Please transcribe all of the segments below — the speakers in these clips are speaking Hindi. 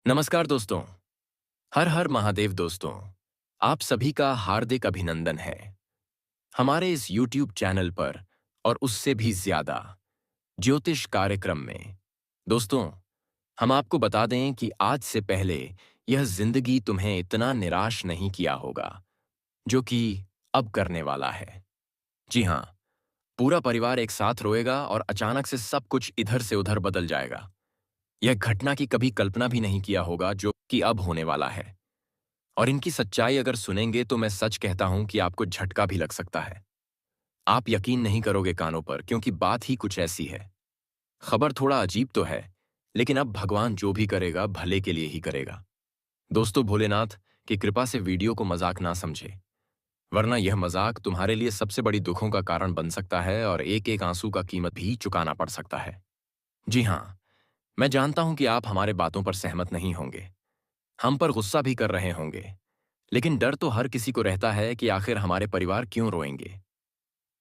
नमस्कार दोस्तों। हर हर महादेव दोस्तों। आप सभी का हार्दिक अभिनंदन है हमारे इस YouTube चैनल पर और उससे भी ज्यादा ज्योतिष कार्यक्रम में। दोस्तों, हम आपको बता दें कि आज से पहले यह जिंदगी तुम्हें इतना निराश नहीं किया होगा जो कि अब करने वाला है। जी हाँ, पूरा परिवार एक साथ रोएगा और अचानक से सब कुछ इधर से उधर बदल जाएगा। यह घटना की कभी कल्पना भी नहीं किया होगा जो कि अब होने वाला है। और इनकी सच्चाई अगर सुनेंगे तो मैं सच कहता हूं कि आपको झटका भी लग सकता है। आप यकीन नहीं करोगे कानों पर, क्योंकि बात ही कुछ ऐसी है। खबर थोड़ा अजीब तो है, लेकिन अब भगवान जो भी करेगा भले के लिए ही करेगा। दोस्तों, भोलेनाथ की कृपा से वीडियो को मजाक ना समझे, वरना यह मजाक तुम्हारे लिए सबसे बड़ी दुखों का कारण बन सकता है और एक एक आंसू का कीमत भी चुकाना पड़ सकता है। जी हाँ, मैं जानता हूं कि आप हमारे बातों पर सहमत नहीं होंगे, हम पर गुस्सा भी कर रहे होंगे, लेकिन डर तो हर किसी को रहता है कि आखिर हमारे परिवार क्यों रोएंगे।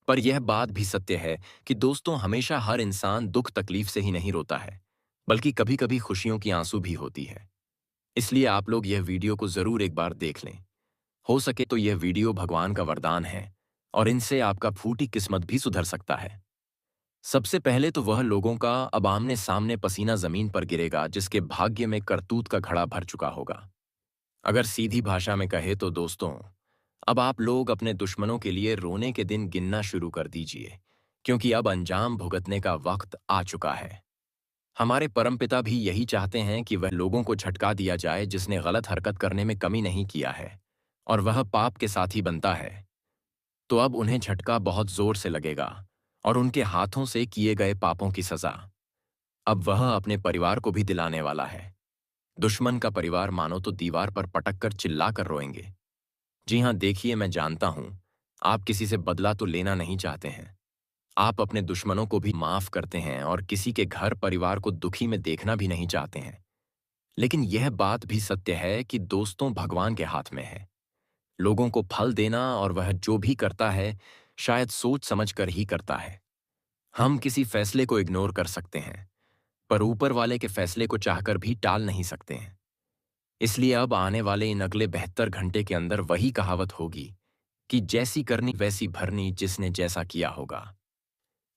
पर यह बात भी सत्य है कि दोस्तों, हमेशा हर इंसान दुख तकलीफ से ही नहीं रोता है, बल्कि कभी कभी खुशियों की आंसू भी होती है। इसलिए आप लोग यह वीडियो को जरूर एक बार देख लें। हो सके तो यह वीडियो भगवान का वरदान है और इनसे आपका फूटी किस्मत भी सुधर सकता है। सबसे पहले तो वह लोगों का अब आमने सामने पसीना जमीन पर गिरेगा जिसके भाग्य में करतूत का घड़ा भर चुका होगा। अगर सीधी भाषा में कहे तो दोस्तों, अब आप लोग अपने दुश्मनों के लिए रोने के दिन गिनना शुरू कर दीजिए, क्योंकि अब अंजाम भुगतने का वक्त आ चुका है। हमारे परमपिता भी यही चाहते हैं कि वह लोगों को झटका दिया जाए जिसने गलत हरकत करने में कमी नहीं किया है और वह पाप के साथ ही बनता है। तो अब उन्हें झटका बहुत जोर से लगेगा और उनके हाथों से किए गए पापों की सजा अब वह अपने परिवार को भी दिलाने वाला है। दुश्मन का परिवार मानो तो दीवार पर पटक कर चिल्ला कर रोएंगे। जी हाँ, देखिए, मैं जानता हूं आप किसी से बदला तो लेना नहीं चाहते हैं। आप अपने दुश्मनों को भी माफ करते हैं और किसी के घर परिवार को दुखी में देखना भी नहीं चाहते हैं। लेकिन यह बात भी सत्य है कि दोस्तों, भगवान के हाथ में है लोगों को फल देना, और वह जो भी करता है शायद सोच समझ कर ही करता है। हम किसी फैसले को इग्नोर कर सकते हैं, पर ऊपर वाले के फैसले को चाहकर भी टाल नहीं सकते हैं। इसलिए अब आने वाले इन अगले 72 घंटे के अंदर वही कहावत होगी कि जैसी करनी वैसी भरनी, जिसने जैसा किया होगा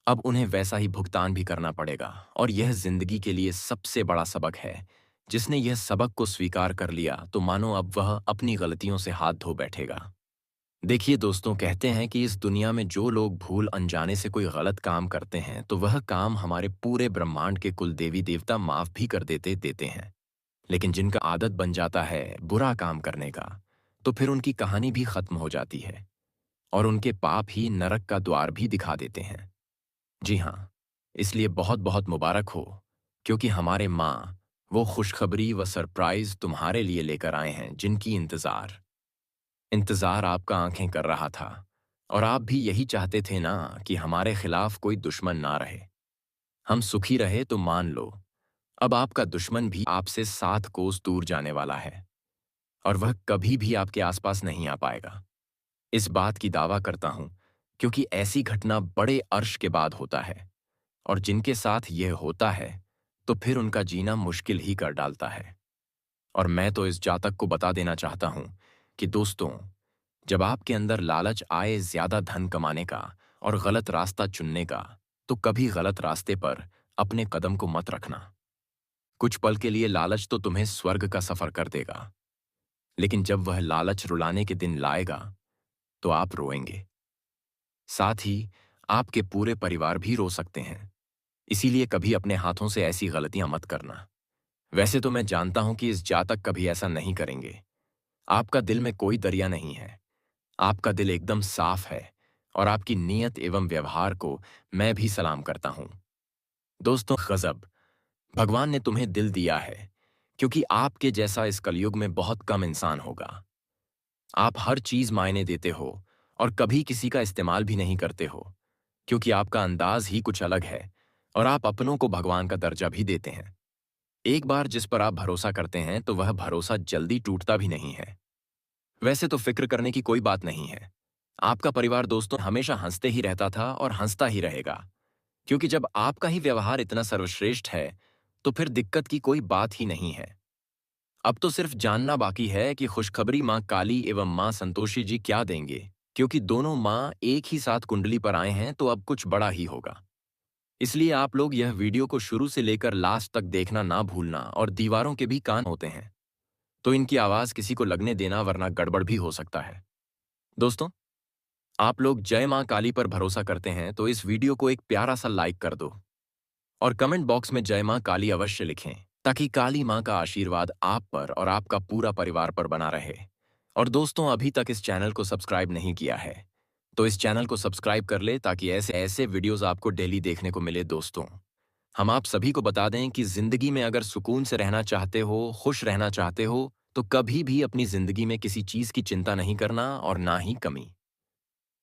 अब उन्हें वैसा ही भुगतान भी करना पड़ेगा। और यह जिंदगी के लिए सबसे बड़ा सबक है। जिसने यह सबक को स्वीकार कर लिया तो मानो अब वह अपनी गलतियों से हाथ धो बैठेगा। देखिए दोस्तों, कहते हैं कि इस दुनिया में जो लोग भूल अनजाने से कोई गलत काम करते हैं तो वह काम हमारे पूरे ब्रह्मांड के कुल देवी देवता माफ भी कर देते देते हैं। लेकिन जिनका आदत बन जाता है बुरा काम करने का, तो फिर उनकी कहानी भी खत्म हो जाती है और उनके पाप ही नरक का द्वार भी दिखा देते हैं। जी हाँ, इसलिए बहुत बहुत मुबारक हो, क्योंकि हमारे माँ वो खुशखबरी व सरप्राइज तुम्हारे लिए लेकर आए हैं जिनकी इंतजार इंतजार आपका आंखें कर रहा था। और आप भी यही चाहते थे ना कि हमारे खिलाफ कोई दुश्मन ना रहे, हम सुखी रहे। तो मान लो, अब आपका दुश्मन भी आपसे 7 कोस दूर जाने वाला है और वह कभी भी आपके आसपास नहीं आ पाएगा। इस बात की दावा करता हूं, क्योंकि ऐसी घटना बड़े अर्श के बाद होता है, और जिनके साथ यह होता है तो फिर उनका जीना मुश्किल ही कर डालता है। और मैं तो इस जातक को बता देना चाहता हूं कि दोस्तों, जब आपके अंदर लालच आए ज्यादा धन कमाने का और गलत रास्ता चुनने का, तो कभी गलत रास्ते पर अपने कदम को मत रखना। कुछ पल के लिए लालच तो तुम्हें स्वर्ग का सफर कर देगा, लेकिन जब वह लालच रुलाने के दिन लाएगा तो आप रोएंगे। साथ ही आपके पूरे परिवार भी रो सकते हैं। इसीलिए कभी अपने हाथों से ऐसी गलतियां मत करना। वैसे तो मैं जानता हूं कि इस जातक कभी ऐसा नहीं करेंगे। आपका दिल में कोई दरिया नहीं है, आपका दिल एकदम साफ है और आपकी नीयत एवं व्यवहार को मैं भी सलाम करता हूं। दोस्तों, गजब, भगवान ने तुम्हें दिल दिया है, क्योंकि आपके जैसा इस कलयुग में बहुत कम इंसान होगा। आप हर चीज मायने देते हो और कभी किसी का इस्तेमाल भी नहीं करते हो, क्योंकि आपका अंदाज ही कुछ अलग है और आप अपनों को भगवान का दर्जा भी देते हैं। एक बार जिस पर आप भरोसा करते हैं तो वह भरोसा जल्दी टूटता भी नहीं है। वैसे तो फिक्र करने की कोई बात नहीं है। आपका परिवार दोस्तों हमेशा हंसते ही रहता था और हंसता ही रहेगा, क्योंकि जब आपका ही व्यवहार इतना सर्वश्रेष्ठ है तो फिर दिक्कत की कोई बात ही नहीं है। अब तो सिर्फ जानना बाकी है कि खुशखबरी माँ काली एवं माँ संतोषी जी क्या देंगे, क्योंकि दोनों माँ एक ही साथ कुंडली पर आए हैं तो अब कुछ बड़ा ही होगा। इसलिए आप लोग यह वीडियो को शुरू से लेकर लास्ट तक देखना ना भूलना, और दीवारों के भी कान होते हैं तो इनकी आवाज किसी को लगने देना, वरना गड़बड़ भी हो सकता है। दोस्तों, आप लोग जय माँ काली पर भरोसा करते हैं तो इस वीडियो को एक प्यारा सा लाइक कर दो और कमेंट बॉक्स में जय माँ काली अवश्य लिखें, ताकि काली माँ का आशीर्वाद आप पर और आपका पूरा परिवार पर बना रहे। और दोस्तों, अभी तक इस चैनल को सब्सक्राइब नहीं किया है तो इस चैनल को सब्सक्राइब कर ले, ताकि ऐसे ऐसे वीडियोस आपको डेली देखने को मिले। दोस्तों, हम आप सभी को बता दें कि जिंदगी में अगर सुकून से रहना चाहते हो, खुश रहना चाहते हो, तो कभी भी अपनी जिंदगी में किसी चीज की चिंता नहीं करना और ना ही कमी।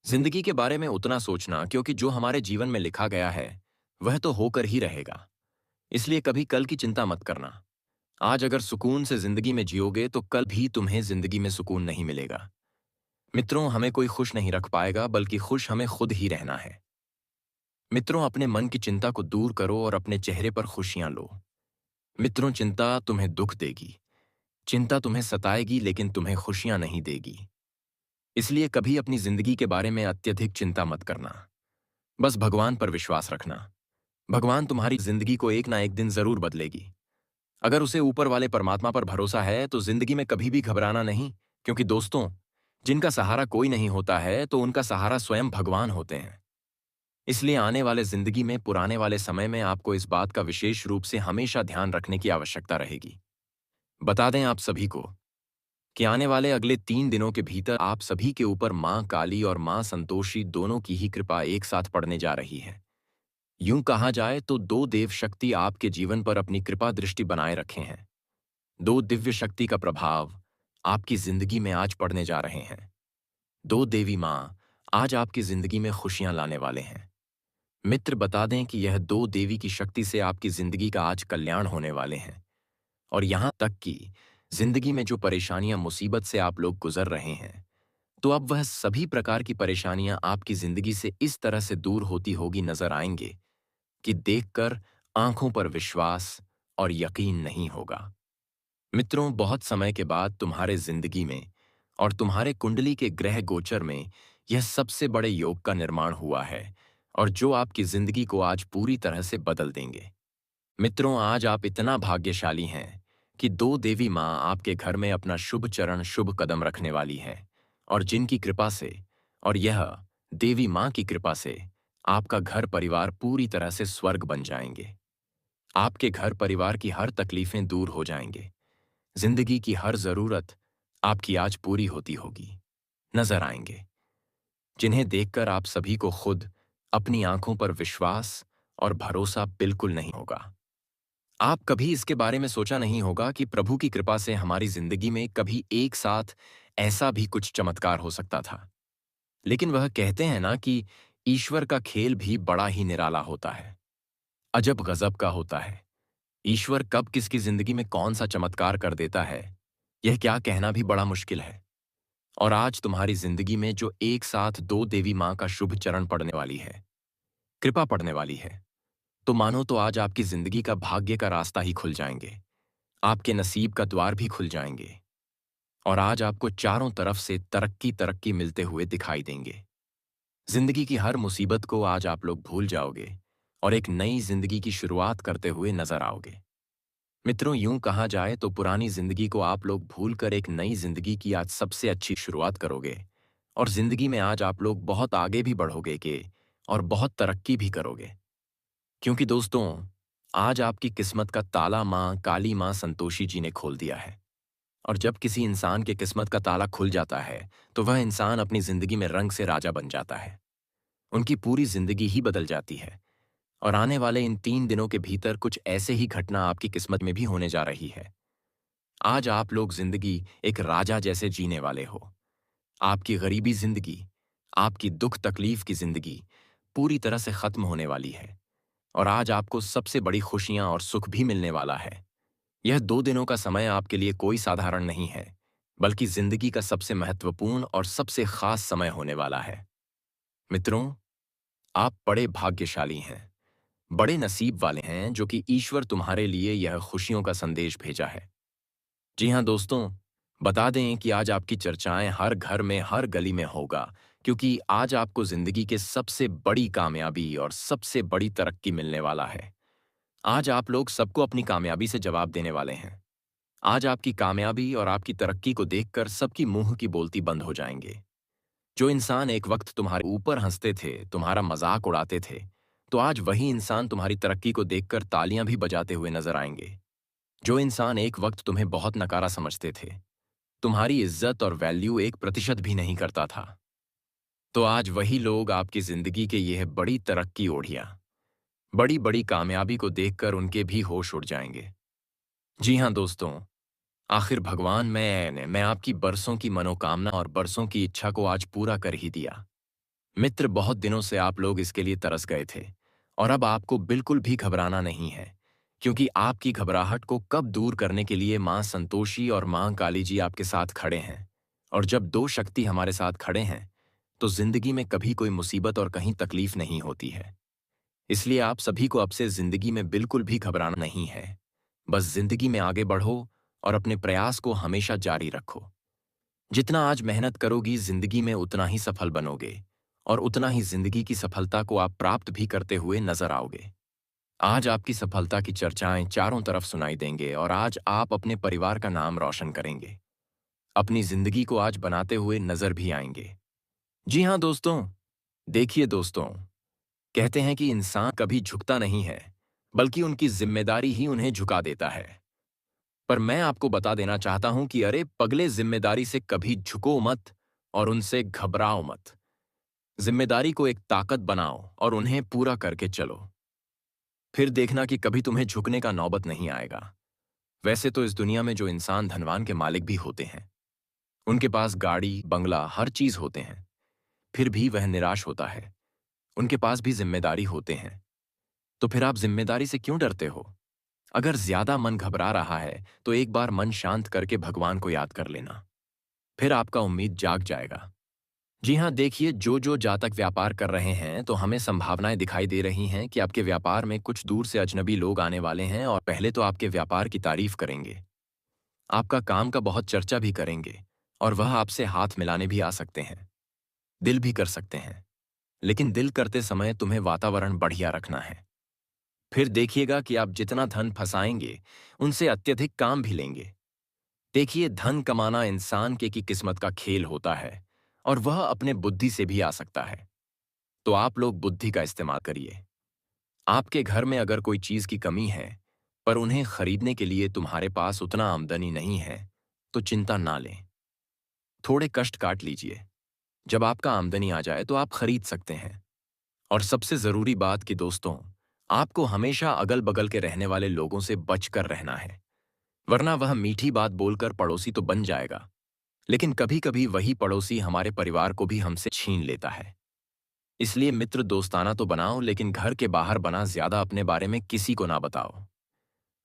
जिंदगी के बारे में उतना सोचना, क्योंकि जो हमारे जीवन में लिखा गया है वह तो होकर ही रहेगा। इसलिए कभी कल की चिंता मत करना। आज अगर सुकून से जिंदगी में जियोगे तो कल भी तुम्हें जिंदगी में सुकून नहीं मिलेगा। मित्रों, हमें कोई खुश नहीं रख पाएगा, बल्कि खुश हमें खुद ही रहना है। मित्रों, अपने मन की चिंता को दूर करो और अपने चेहरे पर खुशियां लो। मित्रों, चिंता तुम्हें दुख देगी, चिंता तुम्हें सताएगी, लेकिन तुम्हें खुशियां नहीं देगी। इसलिए कभी अपनी जिंदगी के बारे में अत्यधिक चिंता मत करना। बस भगवान पर विश्वास रखना। भगवान तुम्हारी जिंदगी को एक ना एक दिन जरूर बदलेगी। अगर उसे ऊपर वाले परमात्मा पर भरोसा है तो जिंदगी में कभी भी घबराना नहीं, क्योंकि दोस्तों, जिनका सहारा कोई नहीं होता है तो उनका सहारा स्वयं भगवान होते हैं। इसलिए आने वाले जिंदगी में, पुराने वाले समय में आपको इस बात का विशेष रूप से हमेशा ध्यान रखने की आवश्यकता रहेगी। बता दें आप सभी को कि आने वाले अगले 3 दिनों के भीतर आप सभी के ऊपर माँ काली और माँ संतोषी दोनों की ही कृपा एक साथ पड़ने जा रही है। यूं कहा जाए तो दो देव शक्ति आपके जीवन पर अपनी कृपा दृष्टि बनाए रखे हैं। दो दिव्य शक्ति का प्रभाव आपकी जिंदगी में आज पड़ने जा रहे हैं। दो देवी माँ आज आपकी जिंदगी में खुशियां लाने वाले हैं। मित्र, बता दें कि यह दो देवी की शक्ति से आपकी जिंदगी का आज कल्याण होने वाले हैं। और यहां तक कि जिंदगी में जो परेशानियां, मुसीबत से आप लोग गुजर रहे हैं, तो अब वह सभी प्रकार की परेशानियां आपकी जिंदगी से इस तरह से दूर होती होगी नजर आएंगे कि देखकर आंखों पर विश्वास और यकीन नहीं होगा। मित्रों, बहुत समय के बाद तुम्हारे जिंदगी में और तुम्हारे कुंडली के ग्रह गोचर में यह सबसे बड़े योग का निर्माण हुआ है, और जो आपकी जिंदगी को आज पूरी तरह से बदल देंगे। मित्रों, आज आप इतना भाग्यशाली हैं कि दो देवी माँ आपके घर में अपना शुभ चरण, शुभ कदम रखने वाली हैं, और जिनकी कृपा से, और यह देवी माँ की कृपा से, आपका घर परिवार पूरी तरह से स्वर्ग बन जाएंगे। आपके घर परिवार की हर तकलीफें दूर हो जाएंगे। जिंदगी की हर जरूरत आपकी आज पूरी होती होगी, नजर आएंगे, जिन्हें देखकर आप सभी को खुद अपनी आंखों पर विश्वास और भरोसा बिल्कुल नहीं होगा। आप कभी इसके बारे में सोचा नहीं होगा कि प्रभु की कृपा से हमारी जिंदगी में कभी एक साथ ऐसा भी कुछ चमत्कार हो सकता था। लेकिन वह कहते हैं ना कि ईश्वर का खेल भी बड़ा ही निराला होता है, अजब गजब का होता है। ईश्वर कब किसकी जिंदगी में कौन सा चमत्कार कर देता है, यह क्या कहना भी बड़ा मुश्किल है। और आज तुम्हारी जिंदगी में जो एक साथ दो देवी माँ का शुभ चरण पड़ने वाली है, कृपा पड़ने वाली है, तो मानो तो आज आपकी जिंदगी का भाग्य का रास्ता ही खुल जाएंगे, आपके नसीब का द्वार भी खुल जाएंगे, और आज आपको चारों तरफ से तरक्की तरक्की मिलते हुए दिखाई देंगे। जिंदगी की हर मुसीबत को आज आप लोग भूल जाओगे और एक नई जिंदगी की शुरुआत करते हुए नजर आओगे। मित्रों, यूं कहा जाए तो पुरानी जिंदगी को आप लोग भूलकर एक नई जिंदगी की आज सबसे अच्छी शुरुआत करोगे, और जिंदगी में आज आप लोग बहुत आगे भी बढ़ोगे के और बहुत तरक्की भी करोगे। क्योंकि दोस्तों, आज आपकी किस्मत का ताला माँ काली माँ संतोषी जी ने खोल दिया है। और जब किसी इंसान के किस्मत का ताला खुल जाता है तो वह इंसान अपनी जिंदगी में रंग से राजा बन जाता है। उनकी पूरी जिंदगी ही बदल जाती है। और आने वाले इन 3 दिनों के भीतर कुछ ऐसे ही घटना आपकी किस्मत में भी होने जा रही है। आज आप लोग जिंदगी एक राजा जैसे जीने वाले हो। आपकी गरीबी जिंदगी, आपकी दुख तकलीफ की जिंदगी पूरी तरह से खत्म होने वाली है, और आज आपको सबसे बड़ी खुशियां और सुख भी मिलने वाला है। यह 2 दिनों का समय आपके लिए कोई साधारण नहीं है, बल्कि जिंदगी का सबसे महत्वपूर्ण और सबसे खास समय होने वाला है। मित्रों, आप बड़े भाग्यशाली हैं, बड़े नसीब वाले हैं, जो कि ईश्वर तुम्हारे लिए यह खुशियों का संदेश भेजा है। जी हाँ दोस्तों, बता दें कि आज आपकी चर्चाएं हर घर में, हर गली में होगा, क्योंकि आज आपको ज़िंदगी के सबसे बड़ी कामयाबी और सबसे बड़ी तरक्की मिलने वाला है। आज आप लोग सबको अपनी कामयाबी से जवाब देने वाले हैं। आज आपकी कामयाबी और आपकी तरक्की को देखकर सबकी मुंह की बोलती बंद हो जाएंगे। जो इंसान एक वक्त तुम्हारे ऊपर हंसते थे, तुम्हारा मजाक उड़ाते थे, तो आज वही इंसान तुम्हारी तरक्की को देखकर तालियां भी बजाते हुए नजर आएंगे। जो इंसान एक वक्त तुम्हें बहुत नकारा समझते थे, तुम्हारी इज्जत और वैल्यू 1% भी नहीं करता था, तो आज वही लोग आपकी जिंदगी के यह बड़ी तरक्की ओढ़ियां, बड़ी बड़ी कामयाबी को देखकर उनके भी होश उड़ जाएंगे। जी हाँ दोस्तों, आखिर भगवान मैं आपकी बरसों की मनोकामना और बरसों की इच्छा को आज पूरा कर ही दिया। मित्र, बहुत दिनों से आप लोग इसके लिए तरस गए थे, और अब आपको बिल्कुल भी घबराना नहीं है, क्योंकि आपकी घबराहट को कब दूर करने के लिए मां संतोषी और मां काली जी आपके साथ खड़े हैं। और जब दो शक्ति हमारे साथ खड़े हैं, तो जिंदगी में कभी कोई मुसीबत और कहीं तकलीफ नहीं होती है। इसलिए आप सभी को अब से जिंदगी में बिल्कुल भी घबराना नहीं है। बस जिंदगी में आगे बढ़ो और अपने प्रयास को हमेशा जारी रखो। जितना आज मेहनत करोगी, जिंदगी में उतना ही सफल बनोगे, और उतना ही जिंदगी की सफलता को आप प्राप्त भी करते हुए नजर आओगे। आज आपकी सफलता की चर्चाएं चारों तरफ सुनाई देंगे, और आज आप अपने परिवार का नाम रोशन करेंगे। अपनी जिंदगी को आज बनाते हुए नजर भी आएंगे। जी हाँ दोस्तों, देखिए दोस्तों, कहते हैं कि इंसान कभी झुकता नहीं है, बल्कि उनकी जिम्मेदारी ही उन्हें झुका देता है। पर मैं आपको बता देना चाहता हूं कि अरे पगले, जिम्मेदारी से कभी झुको मत और उनसे घबराओ मत। जिम्मेदारी को एक ताकत बनाओ और उन्हें पूरा करके चलो। फिर देखना कि कभी तुम्हें झुकने का नौबत नहीं आएगा। वैसे तो इस दुनिया में जो इंसान धनवान के मालिक भी होते हैं, उनके पास गाड़ी, बंगला, हर चीज होते हैं, फिर भी वह निराश होता है। उनके पास भी जिम्मेदारी होते हैं। तो फिर आप जिम्मेदारी से क्यों डरते हो? अगर ज्यादा मन घबरा रहा है, तो एक बार मन शांत करके भगवान को याद कर लेना। फिर आपका उम्मीद जाग जाएगा। जी हाँ, देखिए, जो जातक व्यापार कर रहे हैं, तो हमें संभावनाएं दिखाई दे रही हैं कि आपके व्यापार में कुछ दूर से अजनबी लोग आने वाले हैं, और पहले तो आपके व्यापार की तारीफ करेंगे। आपका काम का बहुत चर्चा भी करेंगे, और वह आपसे हाथ मिलाने भी आ सकते हैं, दिल भी कर सकते हैं। लेकिन दिल करते समय तुम्हें वातावरण बढ़िया रखना है। फिर देखिएगा कि आप जितना धन फंसाएंगे, उनसे अत्यधिक काम भी लेंगे। देखिए, धन कमाना इंसान की किस्मत का खेल होता है, और वह अपने बुद्धि से भी आ सकता है। तो आप लोग बुद्धि का इस्तेमाल करिए। आपके घर में अगर कोई चीज की कमी है, पर उन्हें खरीदने के लिए तुम्हारे पास उतना आमदनी नहीं है, तो चिंता ना लें। थोड़े कष्ट काट लीजिए। जब आपका आमदनी आ जाए तो आप खरीद सकते हैं। और सबसे जरूरी बात कि दोस्तों, आपको हमेशा अगल बगल के रहने वाले लोगों से बचकर रहना है, वरना वह मीठी बात बोलकर पड़ोसी तो बन जाएगा, लेकिन कभी कभी वही पड़ोसी हमारे परिवार को भी हमसे छीन लेता है। इसलिए मित्र दोस्ताना तो बनाओ, लेकिन घर के बाहर बना ज्यादा अपने बारे में किसी को ना बताओ,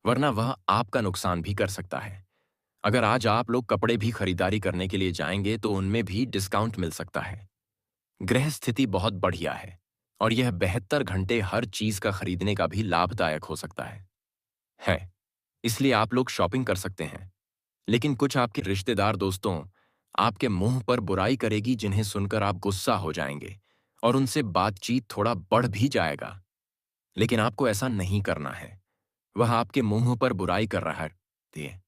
वरना वह आपका नुकसान भी कर सकता है। अगर आज आप लोग कपड़े भी खरीदारी करने के लिए जाएंगे, तो उनमें भी डिस्काउंट मिल सकता है। गृह स्थिति बहुत बढ़िया है, और यह 72 घंटे हर चीज का खरीदने का भी लाभदायक हो सकता है। इसलिए आप लोग शॉपिंग कर सकते हैं। लेकिन कुछ आपके रिश्तेदार दोस्तों आपके मुंह पर बुराई करेगी, जिन्हें सुनकर आप गुस्सा हो जाएंगे, और उनसे बातचीत थोड़ा बढ़ भी जाएगा। लेकिन आपको ऐसा नहीं करना है। वह आपके मुंह पर बुराई कर रहा है,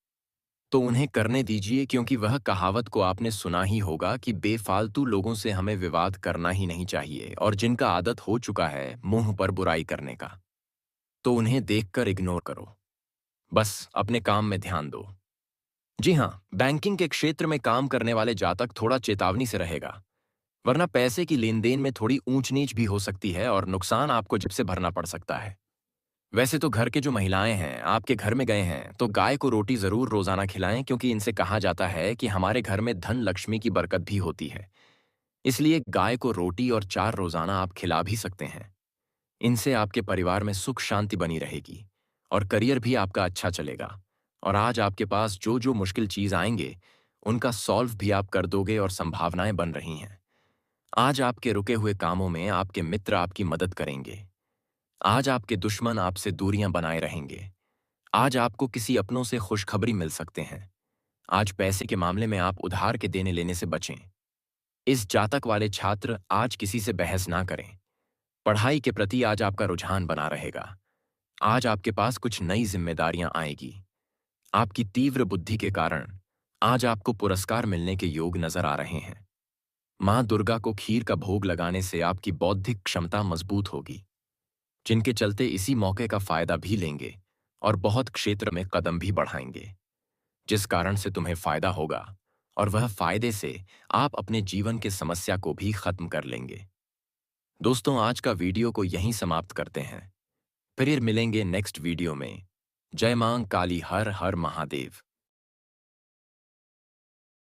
तो उन्हें करने दीजिए, क्योंकि वह कहावत को आपने सुना ही होगा कि बेफालतू लोगों से हमें विवाद करना ही नहीं चाहिए, और जिनका आदत हो चुका है मुंह पर बुराई करने का, तो उन्हें देखकर इग्नोर करो। बस अपने काम में ध्यान दो। जी हाँ, बैंकिंग के क्षेत्र में काम करने वाले जातक थोड़ा चेतावनी से रहेगा, वरना पैसे की लेन देन में थोड़ी ऊंच नीच भी हो सकती है, और नुकसान आपको जेब से भरना पड़ सकता है। वैसे तो घर के जो महिलाएं हैं आपके घर में गए हैं, तो गाय को रोटी जरूर रोजाना खिलाएं, क्योंकि इनसे कहा जाता है कि हमारे घर में धन लक्ष्मी की बरकत भी होती है। इसलिए गाय को रोटी और 4 रोजाना आप खिला भी सकते हैं। इनसे आपके परिवार में सुख शांति बनी रहेगी, और करियर भी आपका अच्छा चलेगा। और आज आपके पास जो जो मुश्किल चीज आएंगे, उनका सॉल्व भी आप कर दोगे, और संभावनाएं बन रही हैं। आज आपके रुके हुए कामों में आपके मित्र आपकी मदद करेंगे। आज आपके दुश्मन आपसे दूरियां बनाए रहेंगे। आज आपको किसी अपनों से खुशखबरी मिल सकते हैं। आज पैसे के मामले में आप उधार के देने लेने से बचें। इस जातक वाले छात्र आज किसी से बहस ना करें। पढ़ाई के प्रति आज आपका रुझान बना रहेगा। आज आपके पास कुछ नई जिम्मेदारियां आएगी। आपकी तीव्र बुद्धि के कारण आज आपको पुरस्कार मिलने के योग नजर आ रहे हैं। मां दुर्गा को खीर का भोग लगाने से आपकी बौद्धिक क्षमता मजबूत होगी, जिनके चलते इसी मौके का फायदा भी लेंगे और बहुत क्षेत्र में कदम भी बढ़ाएंगे, जिस कारण से तुम्हें फायदा होगा और वह फायदे से आप अपने जीवन के समस्या को भी खत्म कर लेंगे। दोस्तों, आज का वीडियो को यहीं समाप्त करते हैं। फिर मिलेंगे नेक्स्ट वीडियो में। जय मां काली, हर हर महादेव।